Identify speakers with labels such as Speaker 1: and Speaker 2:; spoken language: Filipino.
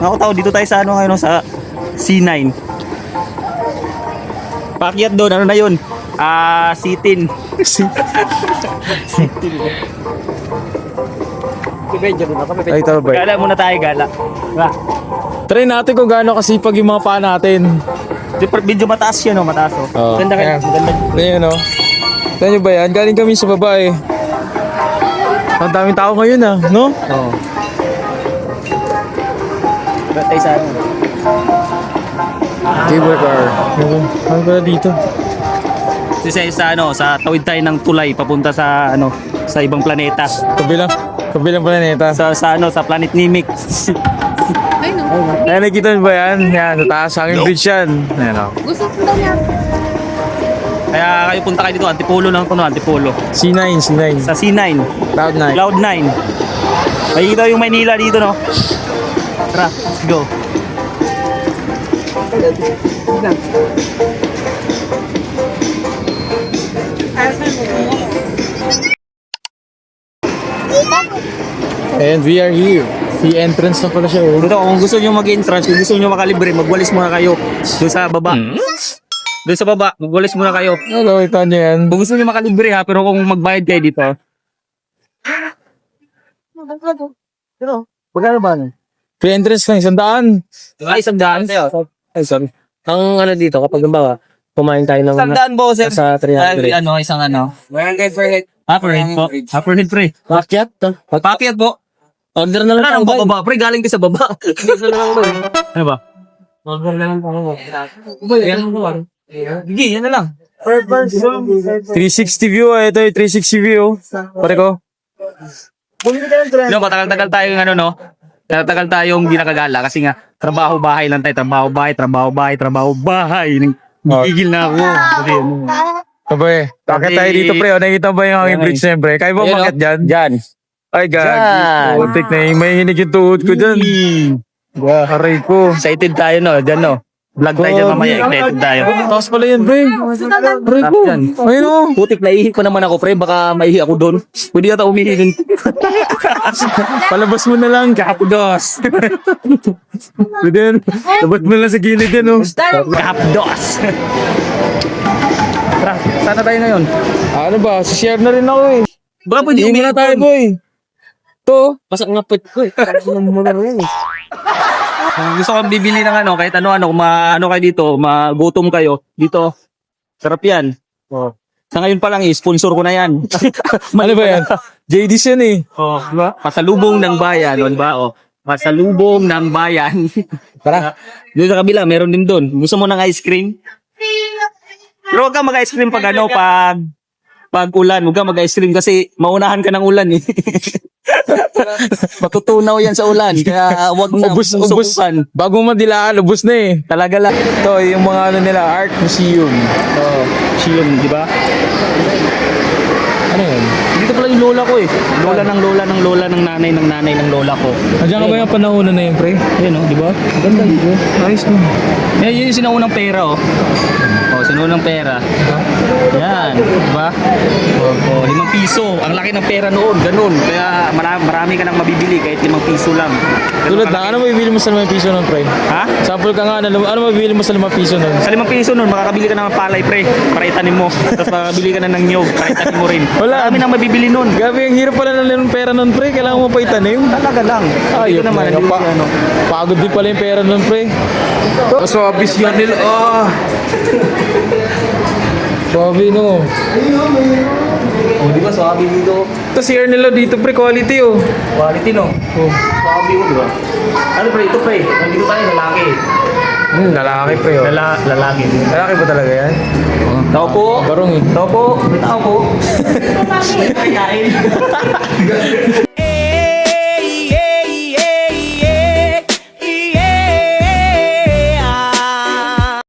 Speaker 1: Mga tao, dito tayo sa ano ngayon, sa C9. Pakyat doon, ano na yun? Sitin. Sitin.
Speaker 2: Ay, tama ba?
Speaker 1: Gala muna tayo, gala.
Speaker 2: Try natin kung gaano kasipag yung mga paa natin.
Speaker 1: Medyo mataas yun, no? Mataas, oh.
Speaker 2: Oo.
Speaker 1: Ganda kayo.
Speaker 2: Ayan.
Speaker 1: Ganda.
Speaker 2: Ayan o. Tignan nyo ba yan? Galing kami sa baba eh. Ang daming tao ngayon ah, no?
Speaker 1: Oo. Gala tayo sa ano.
Speaker 2: Cable car. Ano pala dito?
Speaker 1: Kasi sa ano, sa tawid tayo ng tulay papunta sa ano, sa ibang planeta.
Speaker 2: Kabilang planeta.
Speaker 1: Sa ano, sa planet Nimic.
Speaker 2: Ayan, nakikita nyo ba yan? Yan, sa taas, hanging bridge yan. Ayan o.
Speaker 3: Gusto ko daw yan.
Speaker 1: Kaya kayo punta kayo dito, Antipolo lang ito, no? Antipolo.
Speaker 2: C9.
Speaker 1: Sa C9,
Speaker 2: Cloud9.
Speaker 1: Cloud9. Makikita yung Maynila dito, no? Tara, let's go.
Speaker 2: And we are here. The entrance na pala siya.
Speaker 1: Dito, kung gusto nyo mag-entrance, kung gusto nyo makalibre, magwalis muna kayo doon sa baba. Doon sa baba, magwalis muna kayo.
Speaker 2: Hello, ito nyo yan.
Speaker 1: Kung gusto nyo makalibre ha, pero kung magbayad kayo dito. Magkano ba?
Speaker 2: Free entrance lang, 100.
Speaker 1: Ay, 100.
Speaker 4: Ay, sorry. Ang ano dito, kapag bawa, kumain tayo ng
Speaker 1: 100 po, sir.
Speaker 4: sa 300.
Speaker 1: Ano, isang ano.
Speaker 4: 100 per head.
Speaker 1: Per head po. Per head, pre.
Speaker 4: Pakyat to.
Speaker 1: Pakyat po.
Speaker 4: Order na lang
Speaker 1: Ano
Speaker 4: tayo.
Speaker 1: ang baba, pre? Galing ka sa baba.
Speaker 4: Order na lang ba?
Speaker 1: Ano ba?
Speaker 4: Order na lang tayo.
Speaker 1: Sige, yan na lang.
Speaker 2: 360 view, ito yung 360 view. Pare ko.
Speaker 1: No, matagal-tagal tayo ng ano, no? Matagal tayong hindi nakagala kasi nga, trabaho-bahay lang tayo. Trabaho-bahay. Gigil na ako. Kasi, ano,
Speaker 2: Sabay, takit tayo dito pre. O, nakikita ba yung hanging bridge na yun pre? Kaya ba
Speaker 4: Ayun,
Speaker 2: umakit dyan?
Speaker 4: Diyan.
Speaker 2: Ay,
Speaker 4: Dyan.
Speaker 2: gag. Putik na yung mahihinig yung tuhod ko dyan. Aray ko.
Speaker 1: excited tayo, no? Diyan, no? Vlog tayo dyan mamaya. Excited tayo.
Speaker 2: Taas pala yan pre. Aray ko.
Speaker 1: Yan.
Speaker 2: Ayun o.
Speaker 1: Putik, naihi ko naman ako, pre. Baka maihi ako doon. Pwede yata umihi dun.
Speaker 2: Palabas mo na lang.
Speaker 1: Kapdos.
Speaker 2: Pwede yan. Labas mo na lang sa gilid yan o.
Speaker 1: Kapdos. Tara, sana tayo ngayon?
Speaker 2: Ano ba? Share na rin ako eh.
Speaker 1: Baka pwede
Speaker 2: Hindi
Speaker 1: umihi
Speaker 2: na tayo boy. To.
Speaker 4: Pasak nga pwet ko eh.
Speaker 1: Kung gusto kang bibili ng ano, kahit ano-ano, kung ano kayo dito, magutom kayo, dito, sarap yan.
Speaker 2: Oh.
Speaker 1: Sa ngayon pa lang, sponsor ko na yan.
Speaker 2: Ano ba yan? JD's yan eh.
Speaker 1: Oh, diba? Pasalubong ng bayan, ano ba? Oh, pasalubong ng bayan.
Speaker 2: Tara.
Speaker 1: Doon sa kabila, meron din doon. Gusto mo ng ice cream? Pero huwag kang mag-ice cream pag ano, pag ulan. Huwag kang mag-ice cream kasi maunahan ka ng ulan eh. Matutunaw yan sa ulan. Kaya huwag na
Speaker 2: Ubus.
Speaker 1: subukan.
Speaker 2: Bago madilaan, ubus na eh.
Speaker 1: Talaga lang.
Speaker 2: Ito, yung mga ano nila, art museum.
Speaker 1: Oh, Shion, di ba?
Speaker 2: Ano yun?
Speaker 1: Dito pala yung lola ko eh. Lola ng nanay ng lola ko.
Speaker 2: Nandiyan ka ba yung panahonan na yun, pre?
Speaker 1: Ayun oh, di ba?
Speaker 2: Ganda dito. Nice no.
Speaker 1: Yan yun yung sinaunang pera oh. Oh, sinaunang pera. Yan, di ba? Oh, 5 piso. Ang laki ng pera noon, ganun. Kaya marami ka nang mabibili kahit 5 piso lang. Ganun
Speaker 2: Tulad na,
Speaker 1: kalaki.
Speaker 2: ano mabibili mo sa 5 piso nun, pre?
Speaker 1: Ha?
Speaker 2: Sample ka nga, ano mabibili mo sa 5 piso nun?
Speaker 1: Sa 5 piso nun, makakabili ka ng palay pre, para itanim mo. Tapos makakabili ka na ng nyog, para itanim mo rin.
Speaker 2: Wala.
Speaker 1: Marami nang mabibili nun.
Speaker 2: Gabi, ang hirap pala ng pera nun, pre. Kailangan mo pa itanim.
Speaker 1: Talaga lang.
Speaker 2: Ayop
Speaker 1: Dito naman,
Speaker 2: na.
Speaker 1: nandito si ano.
Speaker 2: Pagod din pala yung pera nun, pre. So, abis yan nila. Ah! Sabi no.
Speaker 1: Oh, di ba sabi dito?
Speaker 2: Ito si air nila dito, pre. Quality, oh.
Speaker 1: Quality no?
Speaker 2: Oh.
Speaker 1: Sabi mo, di ba? Ano pre, ito pre, nandito tayo, lalaki.
Speaker 2: Lalaki, pre, oh.
Speaker 1: Lalaki.
Speaker 2: Lalaki ba talaga yan?
Speaker 1: Tao po.
Speaker 2: Barong, eh.
Speaker 1: Tao po. Tao po. Kain.